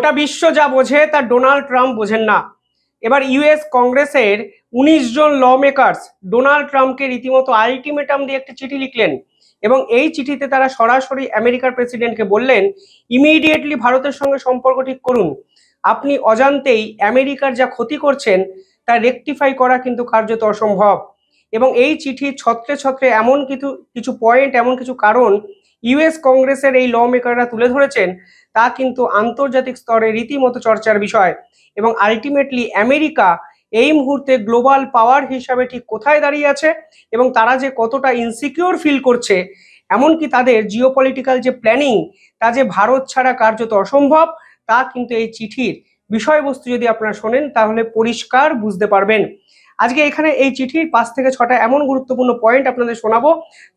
গোটা বিশ্ব যা বোঝে তা ডোনাল্ড ট্রাম্প বোঝেন না। এবার ইউএস কংগ্রেসের 19 জন ল মেকার্স ডোনাল্ড ট্রাম্পকে রীতিমতো আলটিমেটাম দিয়ে একটা চিঠি লিখলেন এবং এই চিঠিতে তারা সরাসরি আমেরিকার প্রেসিডেন্টকে বললেন, ইমিডিয়েটলি ভারতের সঙ্গে সম্পর্ক ঠিক করুন। আপনি অজান্তেই আমেরিকার যা ক্ষতি করছেন তা রেকটিফাই করা কিন্তু কার্যত অসম্ভব। এবং এই চিঠি ছত্রে ছত্রে এমন কিছু পয়েন্ট, এমন কিছু কারণ ইউএস কংগ্রেসের এই ল মেকাররা তুলে ধরেছেন, তা কিন্তু আন্তর্জাতিক স্তরে রীতিমতো চর্চার বিষয়। এবং আলটিমেটলি আমেরিকা এই মুহূর্তে গ্লোবাল পাওয়ার হিসাবে ঠিক কোথায় দাঁড়িয়ে আছে এবং তারা যে কতটা ইনসিকিউর ফিল করছে, এমনকি তাদের জিওপলিটিক্যাল যে প্ল্যানিং তা যে ভারত ছাড়া কার্যত অসম্ভব, তা কিন্তু এই চিঠির বিষয়বস্তু যদি আপনারা শোনেন তাহলে পরিষ্কার বুঝতে পারবেন। আজকে এখানে এই চিঠির 5 থেকে 6টা এমন গুরুত্বপূর্ণ পয়েন্ট আপনাদের শোনাবো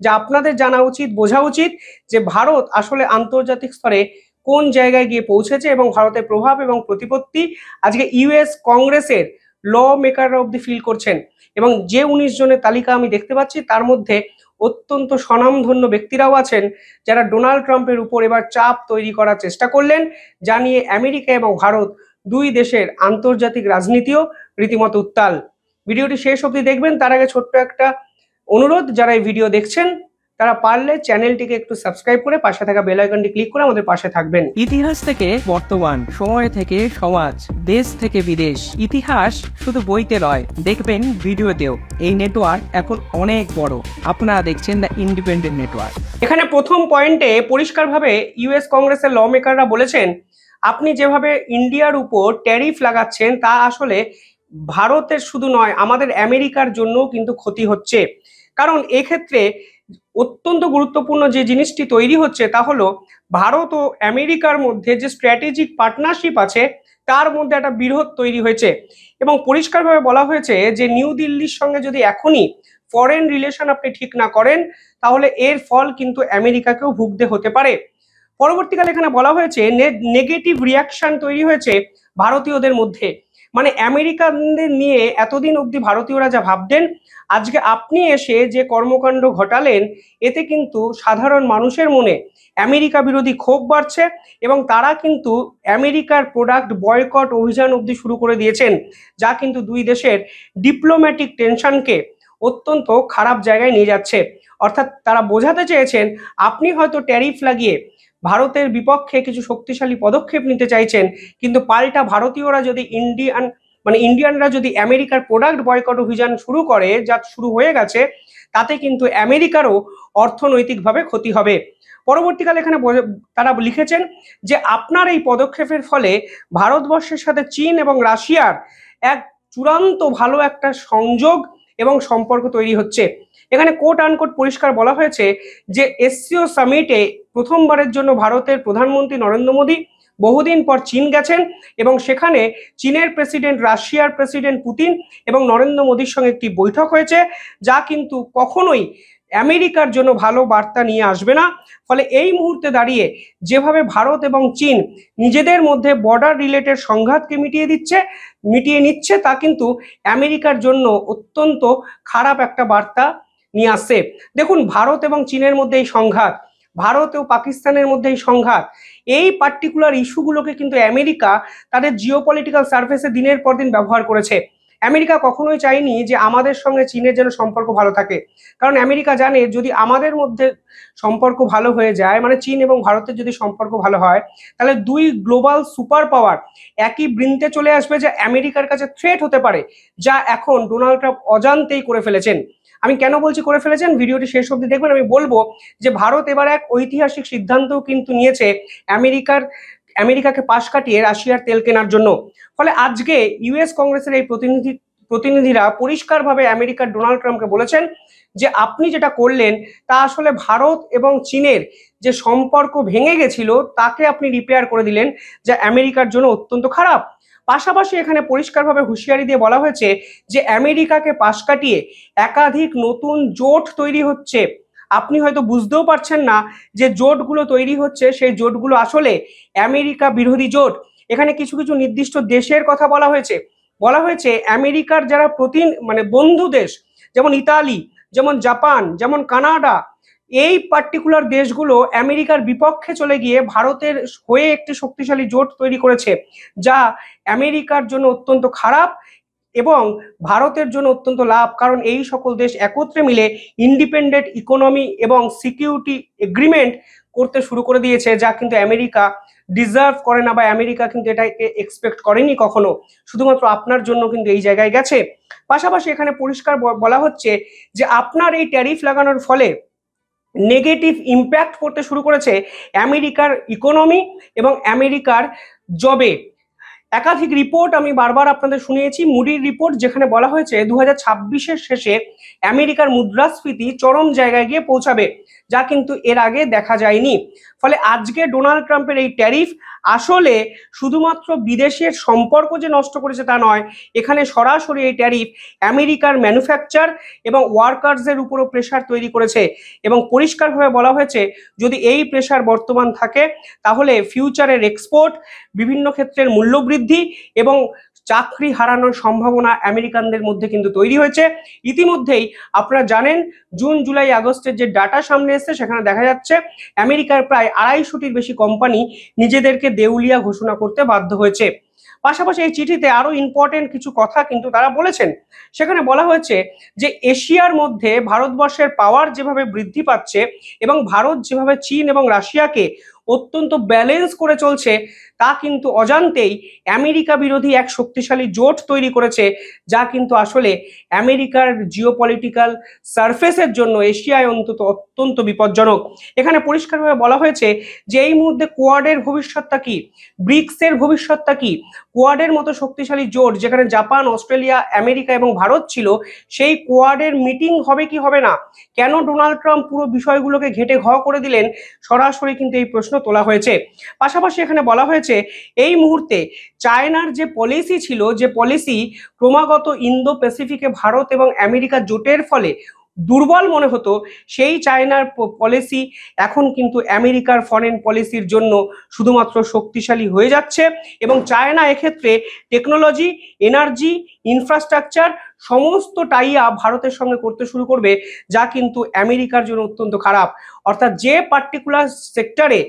যা আপনাদের জানা উচিত, বোঝা উচিত যে ভারত আসলে আন্তর্জাতিক স্তরে কোন জায়গায় গিয়ে পৌঁছেছে এবং ভারতের প্রভাব এবং প্রতিপত্তি আজকে ইউএস কংগ্রেসের ল মেকাররা অব্দি ফিল করছেন। এবং যে 19 জনের তালিকা আমি দেখতে পাচ্ছি তার মধ্যে অত্যন্ত স্বনামধন্য ব্যক্তিরাও আছেন যারা ডোনাল্ড ট্রাম্পের উপর এবার চাপ তৈরি করার চেষ্টা করলেন, যা নিয়ে আমেরিকা এবং ভারত দুই দেশের আন্তর্জাতিক রাজনীতিও রীতিমতো উত্তাল। ভিডিওটি শেষ অবধি দেখবেন। তার আগে ছোট্ট একটা অনুরোধ, যারা এই ভিডিও দেখছেন তারা পারলে চ্যানেলটিকে একটু সাবস্ক্রাইব করে পাশে থাকা বেল আইকনটি ক্লিক করে আমাদের পাশে থাকবেন। ইতিহাস থেকে বর্তমান, সময় থেকে সমাজ, দেশ থেকে বিদেশ, ইতিহাস শুধু বইতে নয়, দেখবেন ভিডিওতেও। এই নেটওয়ার্ক এখন অনেক বড়। আপনারা দেখছেন দ্য ইন্ডিপেন্ডেন্ট নেটওয়ার্ক। এখানে প্রথম পয়েন্টে পরিষ্কারভাবে ইউএস কংগ্রেসের ল মেকাররা বলেছেন, আপনি যেভাবে ইন্ডিয়ার উপর ট্যারিফ লাগাচ্ছেন তা আসলে ভারতের শুধু নয়, আমাদের আমেরিকার জন্য কিন্তু ক্ষতি হচ্ছে। কারণ এক্ষেত্রে অত্যন্ত গুরুত্বপূর্ণ যে জিনিসটি তৈরি হচ্ছে তা হলো ভারত ও আমেরিকার মধ্যে যে স্ট্র্যাটেজিক পার্টনারশিপ আছে তার মধ্যে একটা বিরোধ তৈরি হয়েছে। এবং পরিষ্কারভাবে বলা হয়েছে যে নিউ দিল্লির সঙ্গে যদি এখনই ফরেন রিলেশন আপনি ঠিক না করেন তাহলে এর ফল কিন্তু আমেরিকাকেও ভুগতে হতে পারে। পরবর্তীকালে এখানে বলা হয়েছে নেগেটিভ রিয়াকশন তৈরি হয়েছে ভারতীয়দের মধ্যে। মানে আমেরিকানদের নিয়ে এতদিন অবধি ভারতীয়রা যা ভাবতেন, আজকে আপনি এসে যে কর্মকাণ্ড ঘটালেন এতে কিন্তু সাধারণ মানুষের মনে আমেরিকা বিরোধী ক্ষোভ বাড়ছে এবং তারা কিন্তু আমেরিকার প্রোডাক্ট বয়কট অভিযান অবধি শুরু করে দিয়েছেন, যা কিন্তু দুই দেশের ডিপ্লোম্যাটিক টেনশনকে অত্যন্ত খারাপ জায়গায় নিয়ে যাচ্ছে। অর্থাৎ তারা বোঝাতে চেয়েছেন, আপনি হয়তো ট্যারিফ লাগিয়ে ভারতের বিপক্ষে কিছু শক্তিশালী পদক্ষেপ নিতে চাইছেন, কিন্তু পাল্টা ভারতীয়রা যদি ইন্ডিয়ানরা যদি আমেরিকার প্রোডাক্ট বয়কট অভিযান শুরু করে, যা শুরু হয়ে গেছে, তাতে কিন্তু আমেরিকারও অর্থনৈতিকভাবে ক্ষতি হবে। পরবর্তীকালে এখানে তারা লিখেছেন যে আপনার এই পদক্ষেপের ফলে ভারতবর্ষের সাথে চীন এবং রাশিয়ার এক চূড়ান্ত ভালো একটা সংযোগ এবং সম্পর্ক তৈরি হচ্ছে। এখানে কোট আনকোট পরিষ্কার বলা হয়েছে যে এসসিও সামিটে প্রথমবারের জন্য ভারতের প্রধানমন্ত্রী নরেন্দ্র মোদী বহুদিন পর চীন গেছেন এবং সেখানে চীনের প্রেসিডেন্ট, রাশিয়ার প্রেসিডেন্ট পুতিন এবং নরেন্দ্র মোদীর সঙ্গে একটি বৈঠক হয়েছে, যা কিন্তু কখনোই আমেরিকার জন্য ভালো বার্তা নিয়ে আসবে না। ফলে এই মুহূর্তে দাঁড়িয়ে যেভাবে ভারত এবং চীন নিজেদের মধ্যে বর্ডার রিলেটেড সংঘাতকে মিটিয়ে নিচ্ছে তা কিন্তু আমেরিকার জন্য অত্যন্ত খারাপ একটা বার্তা নিয়ে আসছে। দেখুন, ভারত এবং চীনের মধ্যে এই সংঘাত, ভারত ও পাকিস্তানের মধ্যে এই সংঘাত, এই পার্টিকুলার ইস্যুগুলোকে কিন্তু আমেরিকা তাদের জিওপলিটিক্যাল সার্ফেসে দিনের পর দিন ব্যবহার করেছে। আমেরিকা কখনোই চায়নি যে আমাদের সঙ্গে চীনের যেন সম্পর্ক ভালো থাকে, কারণ আমেরিকা জানে যদি আমাদের মধ্যে সম্পর্ক ভালো হয়ে যায়, মানে চীন এবং ভারতের যদি সম্পর্ক ভালো হয়, তাহলে দুই গ্লোবাল সুপার পাওয়ার একই বৃন্তে চলে আসবে, যে আমেরিকার কাছে থ্রেট হতে পারে, যা এখন ডোনাল্ড ট্রাম্প অজান্তেই করে ফেলেছেন। আমি কেন বলছি করে ফেলেছেন, ভিডিওটি শেষ অবধি দেখবেন। আমি বলবো যে ভারত এবার এক ঐতিহাসিক সিদ্ধান্ত কিন্তু নিয়েছে আমেরিকাকে পাশ কাটিয়ে রাশিয়ার তেল কেনার জন্য। ফলে আজকে ইউএস কংগ্রেসের এই প্রতিনিধিরা পরিষ্কারভাবে আমেরিকার ডোনাল্ড ট্রাম্পকে বলেছেন যে আপনি যেটা করলেন তা আসলে ভারত এবং চীনের যে সম্পর্ক ভেঙে গেছিল তাকে আপনি রিপেয়ার করে দিলেন, যা আমেরিকার জন্য অত্যন্ত খারাপ। পাশাপাশি এখানে পরিষ্কারভাবে হুঁশিয়ারি দিয়ে বলা হয়েছে যে আমেরিকাকে পাশ কাটিয়ে একাধিক নতুন জোট তৈরি হচ্ছে। আপনি হয়তো বুঝতেও পারছেন না যে জোটগুলো তৈরি হচ্ছে সেই জোটগুলো আসলে আমেরিকা বিরোধী জোট। এখানে কিছু কিছু নির্দিষ্ট দেশের কথা বলা হয়েছে আমেরিকার যারা বন্ধু দেশ, যেমন ইতালি, যেমন জাপান, যেমন কানাডা, এই পার্টিকুলার দেশগুলো আমেরিকার বিপক্ষে চলে গিয়ে ভারতের হয়ে একটি শক্তিশালী জোট তৈরি করেছে, যা আমেরিকার জন্য অত্যন্ত খারাপ এবং ভারতের জন্য অত্যন্ত লাভ। কারণ এই সকল দেশ একত্রে মিলে ইন্ডিপেন্ডেন্ট ইকোনমি এবং সিকিউরিটি এগ্রিমেন্ট করতে শুরু করে দিয়েছে, যা কিন্তু আমেরিকা ডিজার্ভ করে না, বা আমেরিকা কিন্তু এটাকে এক্সপেক্ট করেনি কখনো। শুধুমাত্র আপনার জন্য কিন্তু এই জায়গায় গেছে। পাশাপাশি এখানে পরিষ্কার বলা হচ্ছে যে আপনার এই ট্যারিফ লাগানোর ফলে নেগেটিভ ইম্প্যাক্ট করতে শুরু করেছে আমেরিকার ইকোনমি এবং আমেরিকার জবে। একাধিক রিপোর্ট আমি বারবার আপনাদের শুনিয়েছি, মুডির রিপোর্ট, যেখানে বলা হয়েছে 2026-এর শেষে আমেরিকার মুদ্রাস্ফীতি চরম জায়গায় গিয়ে পৌঁছাবে, যা কিন্তু এর আগে দেখা যায়নি। ফলে আজকে ডোনাল্ড ট্রাম্পের এই ট্যারিফ আসলে শুধুমাত্র বিদেশের সম্পর্ক যে নষ্ট করেছে তা নয়, এখানে সরাসরি এই ট্যারিফ আমেরিকার ম্যানুফ্যাকচার এবং ওয়ার্কার্সের উপরও প্রেশার তৈরি করেছে। এবং পরিষ্কারভাবে বলা হয়েছে যদি এই প্রেশার বর্তমান থাকে তাহলে ফিউচারের এক্সপোর্ট, বিভিন্ন ক্ষেত্রের মূল্যবৃদ্ধি এবং চাকরি হারানোর সম্ভাবনা আমেরিকানদের মধ্যে কিন্তু তৈরি হয়েছে। ইতিমধ্যেই আপনারা জানেন জুন জুলাই আগস্টের যে ডাটা সামনে এসেছে সেখানে দেখা যাচ্ছে আমেরিকার প্রায় 250টির বেশি কোম্পানি নিজেদেরকে দেউলিয়া ঘোষণা করতে বাধ্য হয়েছে। পাশাপাশি এই চিঠিতে আরো ইম্পর্টেন্ট কিছু কথা কিন্তু তারা বলেছেন। সেখানে বলা হয়েছে যে এশিয়ার মধ্যে ভারতবর্ষের পাওয়ার যেভাবে বৃদ্ধি পাচ্ছে এবং ভারত যেভাবে চীন এবং রাশিয়াকে অত্যন্ত ব্যালেন্স করে চলছে, তা কিন্তু অজান্তেই আমেরিকা বিরোধী এক শক্তিশালী জোট তৈরি করেছে, যা কিন্তু আসলে আমেরিকার জিওপলিটিক্যাল সারফেসের জন্য এশিয়ায় অত্যন্ত বিপজ্জনক। এখানে পরিষ্কারভাবে বলা হয়েছে যে এই মুহূর্তে কোয়াডের ভবিষ্যৎটা কি, ব্রিক্সের ভবিষ্যৎটা কি। কোয়াডের মতো শক্তিশালী জোট যেখানে জাপান, অস্ট্রেলিয়া, আমেরিকা এবং ভারত ছিল, সেই কোয়াডের মিটিং হবে কি হবে না, কেন ডোনাল্ড ট্রাম্প পুরো বিষয়গুলোকে ঘেটে ঘ করে দিলেন, সরাসরি কিন্তু এই প্রশ্ন তোলা হয়েছে। পাশাপাশি এখানে বলা হয়েছে এই মুহূর্তে চায়নার যে পলিসি ছিল, যে পলিসি ক্রমাগত ইন্দো প্যাসিফিকে ভারত এবং আমেরিকা জোটের ফলে দুর্বল মনে হতো, সেই চায়নার পলিসি এখন কিন্তু আমেরিকার ফরেন পলিসির জন্য শুধুমাত্র শক্তিশালী হয়ে যাচ্ছে। এবং চায়না এক্ষেত্রে টেকনোলজি, এনার্জি, ইনফ্রাস্ট্রাকচার সমস্ত টাই আপ ভারতের সঙ্গে করতে শুরু করবে, যা কিন্তু আমেরিকার জন্য অত্যন্ত খারাপ। অর্থাৎ যে পার্টিকুলার সেক্টরে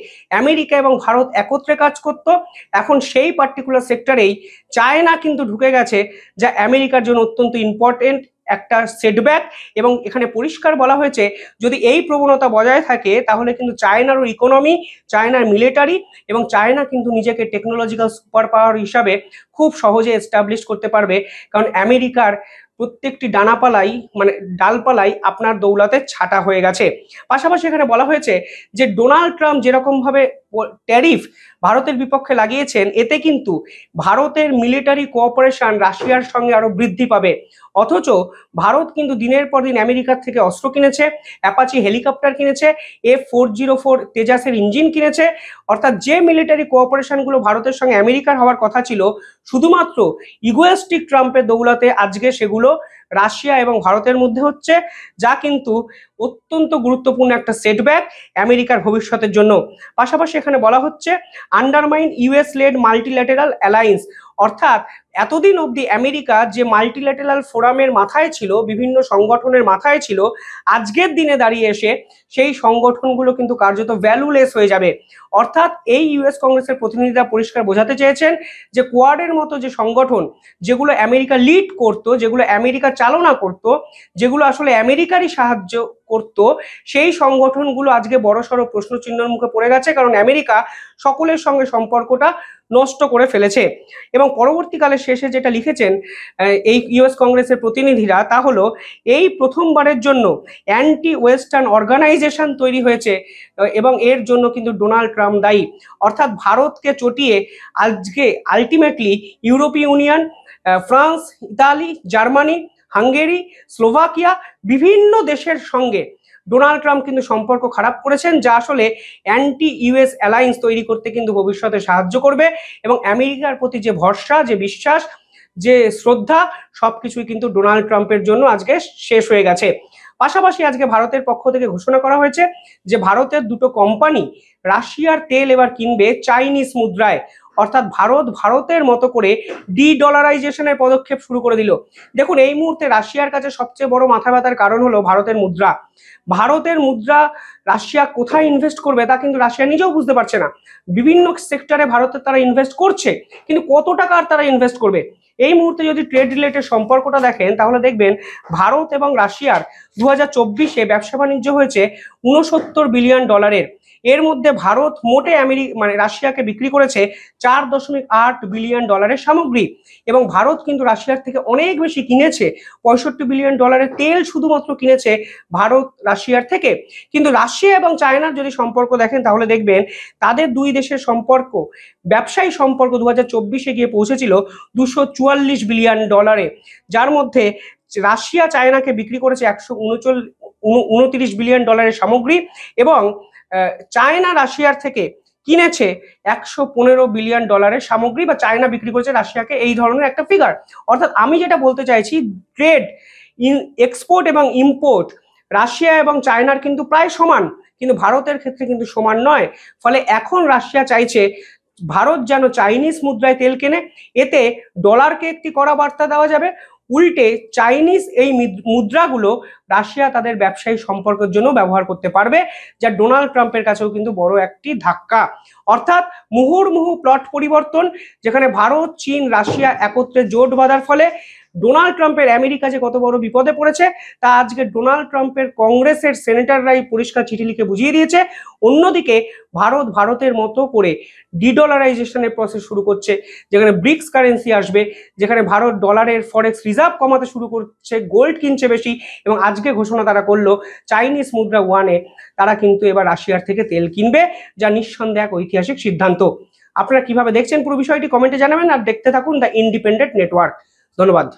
আমেরিকা এবং ভারত একত্রে কাজ করত, এখন সেই পার্টিকুলার সেক্টরেই চায়না কিন্তু ঢুকে গেছে, যা আমেরিকার জন্য অত্যন্ত ইম্পর্টেন্ট একটা সেটব্যাক। এবং এখানে পরিষ্কার বলা হয়েছে যদি এই প্রবণতা বজায় থাকে তাহলে কিন্তু চায়নারও ইকোনমি, চায়নার মিলিটারি এবং চায়না কিন্তু নিজেকে টেকনোলজিক্যাল সুপার পাওয়ার হিসাবে খুব সহজে এস্টাবলিশ করতে পারবে। কারণ আমেরিকার প্রত্যেকটি ডানাপালাই মানে ডালপালাই আপনার দৌলতে ছাটা হয়ে গেছে। পাশাপাশি এখানে বলা হয়েছে যে ডোনাল্ড ট্রাম্প যেরকমভাবে ট্যারিফ ভারতের বিপক্ষে লাগিয়েছেন, এতে কিন্তু ভারতের মিলিটারি কোঅপারেশন রাশিয়ার সঙ্গে আরো বৃদ্ধি পাবে। অথচ ভারত কিন্তু দিনের পর দিন আমেরিকার থেকে অস্ত্র কিনেছে, অ্যাপাচি হেলিকপ্টার কিনেছে, F404 তেজাসের ইঞ্জিন কিনেছে। অর্থাৎ যে মিলিটারি কোঅপারেশনগুলো ভারতের সঙ্গে আমেরিকার হওয়ার কথা ছিল শুধুমাত্র ইগোয়েস্টিক ট্রাম্পের দৌলতে, আজকে সেগুলো রাশিয়া এবং ভারতের মধ্যে হচ্ছে, যা কিন্তু অত্যন্ত গুরুত্বপূর্ণ একটা সেটব্যাক আমেরিকার ভবিষ্যতের জন্য। পাশাপাশি এখানে বলা হচ্ছে আন্ডারমাইন ইউএস লেড মাল্টিল্যাটেরাল অ্যালায়েন্স। অর্থাৎ এতদিন অবধি আমেরিকা যে মাল্টিল্যাটেরাল ফোরামের মাথায় ছিল, বিভিন্ন সংগঠনের মাথায় ছিল, আজকের দিনে দাঁড়িয়ে এসে সেই সংগঠনগুলো কিন্তু কার্যত ভ্যালুলেস হয়ে যাবে। অর্থাৎ এই ইউএস কংগ্রেসের প্রতিনিধিরা পরিষ্কার বোঝাতে চেয়েছেন যে কোয়াডের মতো যে সংগঠন, যেগুলো আমেরিকা লিড করত, যেগুলো আমেরিকা চালনা করত, যেগুলো আসলে আমেরিকারই সাহায্য করত, সেই সংগঠনগুলো আজকে বড়সড় প্রশ্নচিহ্নের মুখে পড়ে গেছে। কারণ আমেরিকা সকলের সঙ্গে সম্পর্কটা নষ্ট করে ফেলেছে। এবং পরবর্তীকালে শেষে যেটা লিখেছেন এই ইউএস কংগ্রেসের প্রতিনিধিরা, তা হলো এই প্রথমবারের জন্য অ্যান্টি ওয়েস্টার্ন অর্গানাইজেশন তৈরি হয়েছে এবং এর জন্য কিন্তু ডোনাল্ড ট্রাম্প দায়ী। অর্থাৎ ভারতকে চটিয়ে আজকে আলটিমেটলি ইউরোপীয় union, France, Italy, Germany, Hungary, Slovakia বিভিন্ন দেশের সঙ্গে ডোনাল্ড ট্রাম্প কিন্তু সম্পর্ক খারাপ করেছেন, যা আসলে অ্যান্টি ইউএস অ্যালায়েন্স তৈরি করতে কিন্তু ভবিষ্যতে সাহায্য করবে। এবং আমেরিকার প্রতি যে ভরসা, যে বিশ্বাস, যে শ্রদ্ধা, সবকিছুই কিন্তু ডোনাল্ড ট্রাম্পের জন্য আজকে শেষ হয়ে গেছে। পাশাপাশি আজকে ভারতের পক্ষ থেকে ঘোষণা করা হয়েছে যে ভারতের দুটো কোম্পানি রাশিয়ার তেল এবার কিনবে চাইনিজ মুদ্রায়। অর্থাৎ ভারতের মতো করে ডলারাইজেশনের পদক্ষেপ শুরু করে দিল। দেখুন, এই মুহূর্তে রাশিয়ার কাছে সবচেয়ে বড় মাথা ব্যথার কারণ হলো ভারতের মুদ্রা। ভারতের মুদ্রা রাশিয়া কোথায় ইনভেস্ট করবে তা কিন্তু রাশিয়া নিজেও বুঝতে পারছে না। বিভিন্ন সেক্টরে ভারতের তারা ইনভেস্ট করছে, কিন্তু কত টাকা আর তারা ইনভেস্ট করবে। এই মুহূর্তে যদি ট্রেড রিলেটেড সম্পর্কটা দেখেন তাহলে দেখবেন ভারত এবং রাশিয়ার 2024-এ ব্যবসা বাণিজ্য হয়েছে 69 বিলিয়ন ডলারের। এর মধ্যে ভারত মোটে রাশিয়াকে বিক্রি করেছে 4.8 বিলিয়ন ডলারের সামগ্রী, এবং ভারত কিন্তু রাশিয়ার থেকে অনেক বেশি কিনেছে। 65 বিলিয়ন ডলারের তেল শুধুমাত্র কিনেছে ভারত রাশিয়ার থেকে। কিন্তু রাশিয়া এবং চায়নার যদি সম্পর্ক দেখেন তাহলে দেখবেন তাদের দুই দেশের সম্পর্ক, ব্যবসায়ী সম্পর্ক 2024-এ গিয়ে পৌঁছেছিল 244 বিলিয়ন ডলারে, যার মধ্যে রাশিয়া চায়নাকে বিক্রি করেছে 129 বিলিয়ন ডলারের সামগ্রী, এবং চায়না রাশিয়ার থেকে কিনেছে 115 বিলিয়ন ডলারের সামগ্রী, বা চায়না বিক্রি করেছে রাশিয়াকে, এই ধরনের একটা ফিগার। অর্থাৎ আমি যেটা বলতে চাইছি, ট্রেড এক্সপোর্ট এবং ইম্পোর্ট রাশিয়া এবং চায়নার কিন্তু প্রায় সমান, কিন্তু ভারতের ক্ষেত্রে কিন্তু সমান নয়। ফলে এখন রাশিয়া চাইছে ভারত যেন চাইনিজ মুদ্রায় তেল কেনে, এতে ডলারকে একটি কড়া বার্তা দেওয়া যাবে। উল্টে চাইনিজ এই মুদ্রাগুলো রাশিয়া তাদের ব্যবসায়ী সম্পর্কের জন্য ব্যবহার করতে পারবে, যা ডোনাল্ড ট্রাম্পের কাছেও কিন্তু বড় একটি ধাক্কা। অর্থাৎ মুহুর্মুহু প্লট পরিবর্তন, যেখানে ভারত, চীন, রাশিয়া একত্রে জোট বাঁধার ফলে ডোনাল্ড ট্রাম্পের আমেরিকা যে কত বড় বিপদে পড়েছে তা আজকে ডোনাল্ড ট্রাম্পের কংগ্রেসের সেনেটররাই পরিষ্কার চিঠি লিখে বুঝিয়ে দিয়েছে। অন্যদিকে ভারতের মতো করে ডিডলারাইজেশনের প্রসেস শুরু করছে, যেখানে ব্রিক্স কারেন্সি আসবে, যেখানে ভারত ডলারের ফরেক্স রিজার্ভ কমাতে শুরু করছে, গোল্ড কিনছে বেশি, এবং আজকে ঘোষণা তারা করলো চাইনিজ মুদ্রা ওয়ানে তারা কিন্তু এবার রাশিয়ার থেকে তেল কিনবে, যা নিঃসন্দেহে এক ঐতিহাসিক সিদ্ধান্ত। আপনারা কিভাবে দেখছেন পুরো বিষয়টি কমেন্টে জানাবেন, আর দেখতে থাকুন দ্য ইন্ডিপেন্ডেন্ট নেটওয়ার্ক। ধন্যবাদ।